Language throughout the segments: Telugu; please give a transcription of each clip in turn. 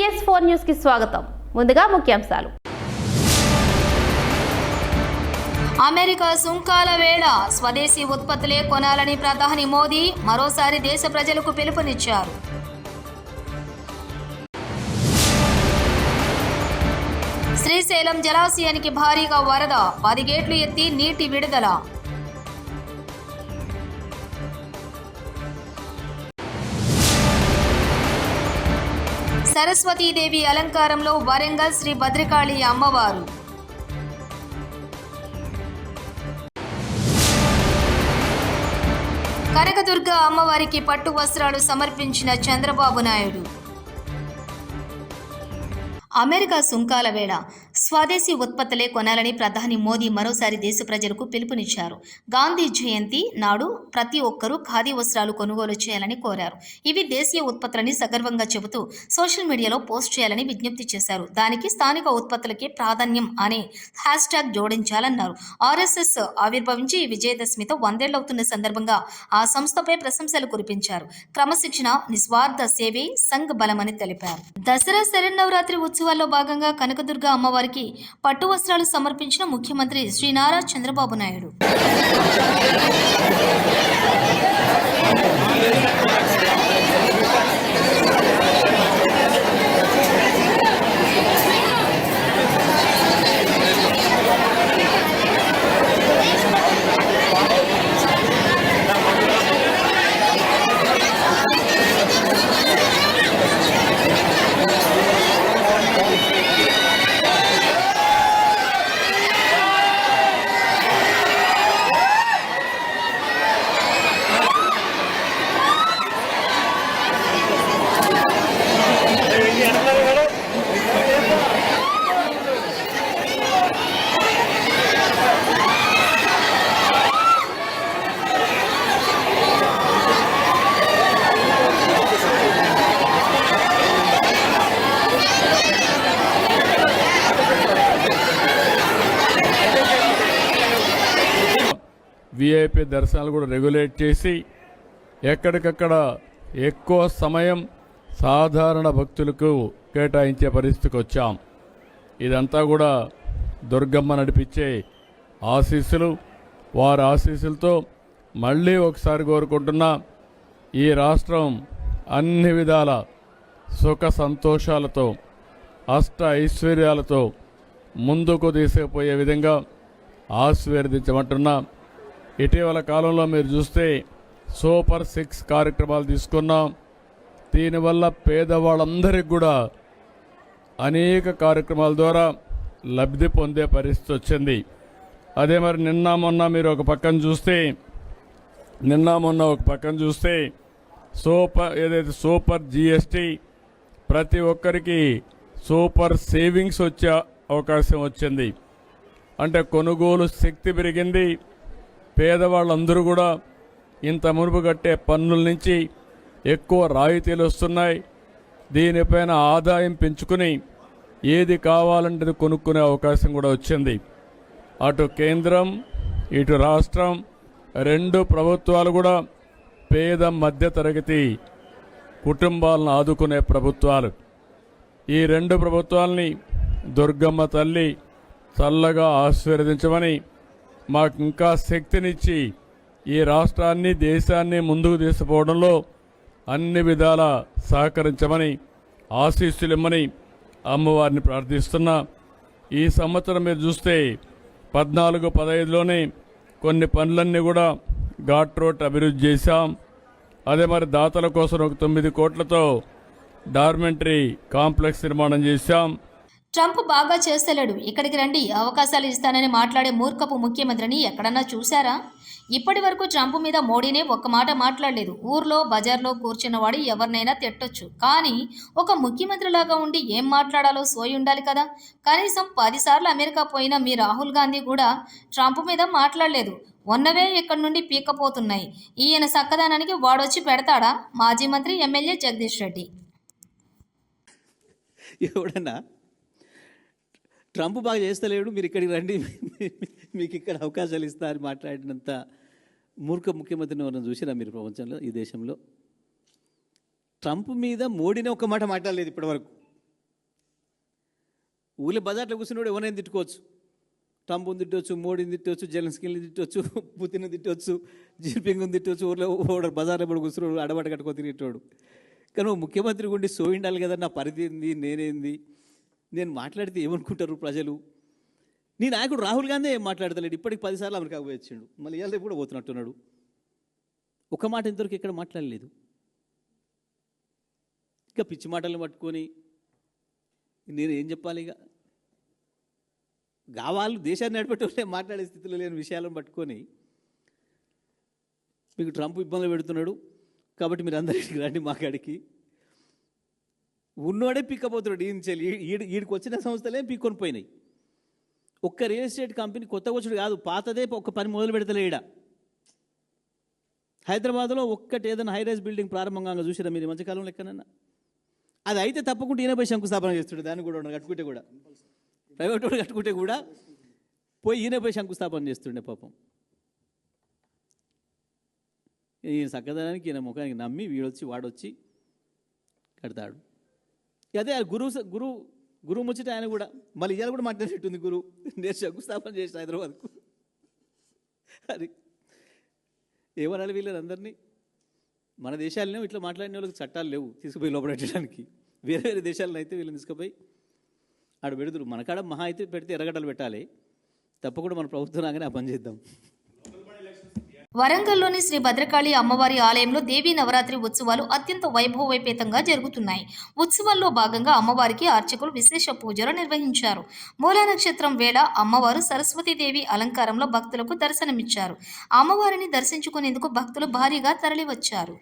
PS4 న్యూస్ కి స్వాగతం. ముందుగా ముఖ్యాంశాలు. అమెరికా సుంకాల వేళ స్వదేశీ ఉత్పత్తులే కొనాలని ప్రధాని మోదీ మరోసారి దేశ ప్రజలకు పిలుపునిచ్చారు. శ్రీశైలం జలాశయానికి భారీగా వరద, 10 గేట్లు ఎత్తి నీటి విడుదల. సరస్వతీదేవి అలంకారంలో వరంగల్ శ్రీ భద్రకాళి అమ్మవారు. కనకదుర్గ అమ్మవారికి పట్టు వస్త్రాలు సమర్పించిన చంద్రబాబు నాయుడు. అమెరికా సుంకాల వేళ స్వదేశీ ఉత్పత్తులే కొనాలని ప్రధాని మోదీ మరోసారి దేశ ప్రజలకు పిలుపునిచ్చారు. గాంధీ జయంతి నాడు ప్రతి ఒక్కరూ ఖాదీ వస్త్రాలు కొనుగోలు చేయాలని కోరారు. ఇవి దేశీయ ఉత్పత్తులని సగర్వంగా చెబుతూ సోషల్ మీడియాలో పోస్ట్ చేయాలని విజ్ఞప్తి చేశారు. దానికి స్థానిక ఉత్పత్తులకే ప్రాధాన్యం అనే హ్యాష్ట్యాగ్ జోడించాలన్నారు. ఆర్ఎస్ఎస్ ఆవిర్భవించి విజయదశమితో 100 ఏళ్లవుతున్న సందర్భంగా ఆ సంస్థపై ప్రశంసలు కురిపించారు. క్రమశిక్షణ, నిస్వార్థ సేవే సంఘ్ బలమని తెలిపారు. దసరా శరన్నవరాత్రి ఉత్సవాల్లో భాగంగా కనకదుర్గ అమ్మవారికి పట్టు వస్త్రాలు సమర్పించిన ముఖ్యమంత్రి శ్రీ నారా చంద్రబాబు నాయుడు. విఐపి దర్శనాలు కూడా రెగ్యులేట్ చేసి ఎక్కడికక్కడ ఎక్కువ సమయం సాధారణ భక్తులకు కేటాయించే పరిస్థితికి వచ్చాం. ఇదంతా కూడా దుర్గమ్మ నడిపించే ఆశీస్సులు. వారి ఆశీస్సులతో మళ్ళీ ఒకసారి కోరుకుంటున్నా, ఈ రాష్ట్రం అన్ని విధాల సుఖ సంతోషాలతో అష్ట ఐశ్వర్యాలతో ముందుకు తీసుకుపోయే విధంగా ఆశీర్వదించమంటున్నా. ఇటీవల కాలంలో మీరు చూస్తే సూపర్ 6 కార్యక్రమాలు తీసుకున్నాం. దీనివల్ల పేదవాళ్ళందరికీ కూడా అనేక కార్యక్రమాల ద్వారా లబ్ధి పొందే పరిస్థితి వచ్చింది. అదే మరి నిన్న మొన్న ఒక పక్కన చూస్తే సూపర్ జిఎస్టీ, ప్రతి ఒక్కరికి సూపర్ సేవింగ్స్ వచ్చే అవకాశం వచ్చింది. అంటే కొనుగోలు శక్తి పెరిగింది. పేదవాళ్ళందరూ కూడా ఇంత మునుపు కట్టే పన్నుల నుంచి ఎక్కువ రాయితీలు వస్తున్నాయి. దీనిపైన ఆదాయం పెంచుకుని ఏది కావాలంటే కొనుక్కునే అవకాశం కూడా వచ్చింది. అటు కేంద్రం ఇటు రాష్ట్రం 2 ప్రభుత్వాలు కూడా పేద మధ్యతరగతి కుటుంబాలను ఆదుకునే ప్రభుత్వాలు. ఈ 2 ప్రభుత్వాలని దుర్గమ్మ తల్లి చల్లగా ఆశీర్వదించమని, మాకు ఇంకా శక్తినిచ్చి ఈ రాష్ట్రాన్ని దేశాన్ని ముందుకు తీసుకుపోవడంలో అన్ని విధాల సహకరించమని, ఆశీస్సులిమ్మని అమ్మవారిని ప్రార్థిస్తున్నా. ఈ సంవత్సరం మీరు చూస్తే 14-15లోనే కొన్ని పనులన్నీ కూడా ఘాట్ రోడ్ అభివృద్ధి చేశాం. అదే మరి దాతల కోసం ఒక 9 కోట్లతో డార్మెంటరీ కాంప్లెక్స్ నిర్మాణం చేశాం. ట్రంప్ బాగా చేస్తలేడు, ఇక్కడికి రండి అవకాశాలు ఇస్తానని మాట్లాడే మూర్ఖపు ముఖ్యమంత్రిని ఎక్కడన్నా చూశారా? ఇప్పటి వరకు ట్రంప్ మీద మోడీనే ఒక్క మాట మాట్లాడలేదు. ఊర్లో బజార్లో కూర్చున్నవాడు ఎవరినైనా తిట్టొచ్చు, కానీ ఒక ముఖ్యమంత్రిలాగా ఉండి ఏం మాట్లాడాలో సోయి ఉండాలి కదా. కనీసం 10 సార్లు అమెరికా పోయిన మీ రాహుల్ గాంధీ కూడా ట్రంప్ మీద మాట్లాడలేదు. ఉన్నవే ఇక్కడి నుండి పీక్కపోతున్నాయి. ఈయన సక్కదానానికి వాడొచ్చి పెడతాడా? మాజీ మంత్రి ఎమ్మెల్యే జగదీష్ రెడ్డి. ఎవడన్నా ట్రంప్ బాగా చేస్తలేడు, మీరు ఇక్కడికి రండి, మీకు ఇక్కడ అవకాశాలు ఇస్తా అని మాట్లాడినంత మూర్ఖ ముఖ్యమంత్రిని మనం చూసినా మీరు ప్రపంచంలో, ఈ దేశంలో? ట్రంప్ మీద మోడీనే ఒక్క మాట మాట్లాడలేదు ఇప్పటివరకు. ఊళ్ళో బజార్లో కూర్చున్నాడు ఎవరైనా తిట్టుకోవచ్చు, ట్రంప్ని తిట్టవచ్చు, మోడీని తిట్టవచ్చు, జెలెన్స్కీని తిట్టవచ్చు, పుతిన్ తిట్టవచ్చు, జిన్పింగ్ని తిట్టవచ్చు. ఊళ్ళో ఓడ బజార్లో పడి కూర్చున్నాడు, అడబడి కట్టుకొని తిరిగేటోడు. కానీ ముఖ్యమంత్రి గుండి సోయిండాలి కదా, నా పరిధి ఏంది, నేనేంది, నేను మాట్లాడితే ఏమనుకుంటారు ప్రజలు. నీ నాయకుడు రాహుల్ గాంధీ ఏం మాట్లాడతలేడు, ఇప్పటికి 10 సార్లు అమెరికాకు పోయి వచ్చిండు, మళ్ళీ ఇవాళ రేపు కూడా పోతున్నట్టున్నాడు. ఒక మాట ఇంతవరకు ఎక్కడ మాట్లాడలేదు. ఇంకా పిచ్చి మాటలను పట్టుకొని నేను ఏం చెప్పాలి? ఇక వాళ్ళు దేశాన్ని నడిపేటోళ్ళే మాట్లాడే స్థితిలో లేని విషయాలను పట్టుకొని మీకు ట్రంప్ ఇబ్బందులు పెడుతున్నాడు కాబట్టి మీరు అందరికి రండి మా కాడికి. ఉన్నోడే పిక్కపోతున్నాడు. ఈడికి వచ్చిన సంస్థలే పిక్కొని పోయినాయి. ఒక్క రియల్ ఎస్టేట్ కంపెనీ కొత్తగా వచ్చాడు కాదు, పాతదే ఒక్క పని మొదలు పెడతలే. ఈడ హైదరాబాద్లో ఒక్కటి ఏదైనా హైరైజ్ బిల్డింగ్ ప్రారంభంగా చూసిరా మీరు మధ్యకాలంలో ఎక్కడన్నా? అది అయితే తప్పకుండా ఈయన పోయి శంకుస్థాపన చేస్తాడు. దాన్ని కూడా కట్టుకుంటే కూడా ప్రైవేట్ వాడు కట్టుకుంటే కూడా పోయి ఈయన పోయి శంకుస్థాపన చేస్తుండే పాపం. ఈయన చక్కదనానికి ఈయన ముఖానికి నమ్మి వీడొచ్చి వాడొచ్చి కడతాడు. అదే గురువు ముచ్చట ఆయన కూడా మళ్ళీ ఇవాళ కూడా మాట్లాడేట్టుంది. నేను శంకుస్థాపన చేసిన హైదరాబాద్కు. అది ఏమనాలి వీళ్ళని అందరినీ? మన దేశాలనే ఇట్లా మాట్లాడిన వాళ్ళకి చట్టాలు లేవు తీసుకుపోయి లోపడేయడానికి. వేరే వేరే దేశాలను అయితే వీళ్ళని తీసుకుపోయి ఆడ పెడుతురు. మన కాడ మహా అయితే పెడితే ఎర్రగడ్డలు పెట్టాలి. తప్పకుండా మన ప్రభుత్వం రాగానే ఆ పని చేద్దాం. వరంగల్లోని శ్రీ భద్రకాళి అమ్మవారి ఆలయంలో దేవీ నవరాత్రి ఉత్సవాలు అత్యంత వైభవోపేతంగా జరుగుతున్నాయి. ఉత్సవాల్లో భాగంగా అమ్మవారికి అర్చకులు విశేష పూజలు నిర్వహించారు. మూలా నక్షత్రం వేళ అమ్మవారు సరస్వతీదేవి అలంకారంలో భక్తులకు దర్శనమిచ్చారు. అమ్మవారిని దర్శించుకునేందుకు భక్తులు భారీగా తరలివచ్చారు.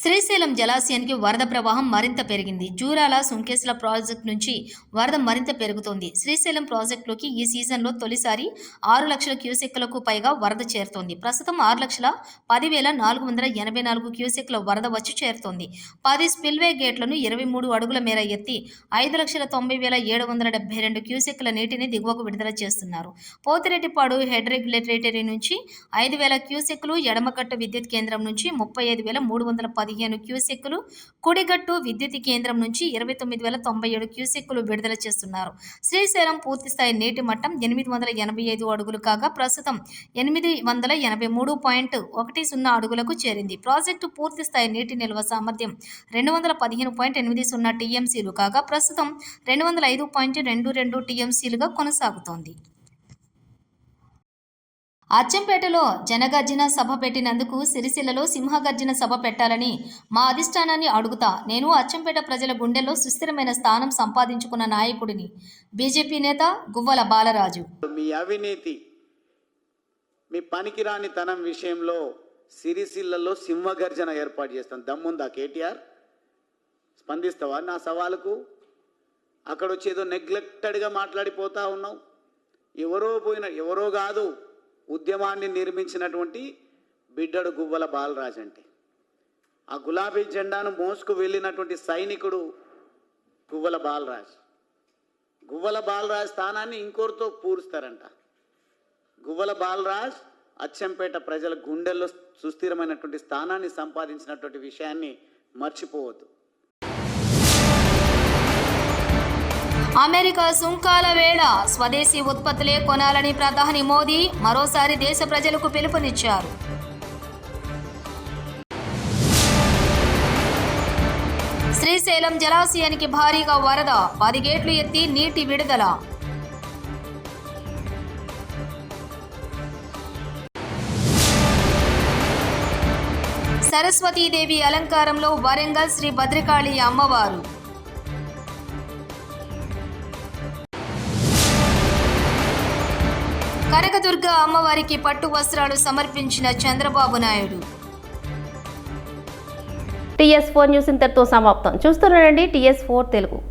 శ్రీశైలం జలాశయానికి వరద ప్రవాహం మరింత పెరిగింది. జూరాల సుంకేశ్ల ప్రాజెక్టు నుంచి వరద మరింత పెరుగుతోంది. శ్రీశైలం ప్రాజెక్టులోకి ఈ సీజన్లో తొలిసారి 6 లక్షల క్యూసెక్లకు పైగా వరద చేరుతోంది. ప్రస్తుతం 6,10,484 క్యూసెక్ల వరద వచ్చి చేరుతోంది. 10 స్పిల్వే గేట్లను 23 అడుగుల మేర ఎత్తి 5,90,772 క్యూసెక్ల నీటిని దిగువకు విడుదల చేస్తున్నారు. పోతిరెడ్డిపాడు హెడ్ రెగ్యులేటరీ నుంచి 5,000 క్యూసెక్లు, ఎడమగట్టు విద్యుత్ కేంద్రం నుంచి 35,315 క్యూసెక్కులు, కుడిగట్టు విద్యుత్ కేంద్రం నుంచి 29,097 క్యూసెక్కులు విడుదల చేస్తున్నారు. శ్రీశైలం పూర్తిస్థాయి నీటి మట్టం 885 అడుగులు కాగా ప్రస్తుతం 883.10 అడుగులకు చేరింది. ప్రాజెక్టు పూర్తిస్థాయి నీటి నిల్వ సామర్థ్యం 215.80 టీఎంసీలు కాగా ప్రస్తుతం 205.22 టీఎంసీలుగా కొనసాగుతోంది. అచ్చంపేటలో జనగర్జన సభ పెట్టినందుకు సిరిసిల్లలో సింహగర్జన సభ పెట్టాలని మా అధిష్టానాన్ని అడుగుతా. నేను అచ్చంపేట ప్రజల గుండెల్లో సుస్థిరమైన స్థానం సంపాదించుకున్న నాయకుడిని. బీజేపీ నేత గువ్వల బాలరాజు. మీ అవినీతి, మీ పనికిరాని తనం విషయంలో సిరిసిల్లలో సింహగర్జన ఏర్పాటు చేస్తాను. దమ్ముందా కేటీఆర్? స్పందిస్తావా నా సవాలుకు? అక్కడ వచ్చి ఏదో నెగ్లెక్టెడ్గా మాట్లాడిపోతా ఉన్నావు. ఎవరో కాదు, ఉద్యమాన్ని నిర్మించినటువంటి బిడ్డడు గువ్వల బాలరాజు అంటే. ఆ గులాబీ జెండాను మోసుకు వెళ్ళినటువంటి సైనికుడు గువ్వల బాలరాజు. గువ్వల బాలరాజు స్థానాన్ని ఇంకోరితో పూరుస్తారంట. గువ్వల బాలరాజు అచ్చంపేట ప్రజల గుండెల్లో సుస్థిరమైనటువంటి స్థానాన్ని సంపాదించినటువంటి విషయాన్ని మర్చిపోవద్దు. అమెరికా సుంకాల వేళ స్వదేశీ ఉత్పత్తులే కొనాలని ప్రధాని మోదీ మరోసారి దేశ ప్రజలకు పిలుపునిచ్చారు. శ్రీశైలం జలాశయానికి భారీగా వరద, 10 గేట్లు ఎత్తి నీటి విడుదల. సరస్వతీదేవి అలంకారంలో వరంగల్ శ్రీ భద్రకాళి అమ్మవారు. కనకదుర్గ అమ్మవారికి పట్టు వస్త్రాలు సమర్పించిన చంద్రబాబు నాయుడు. TS4 న్యూస్ ఇంతటితో సమాప్తం. చూస్తున్నారండి TS4 తెలుగు.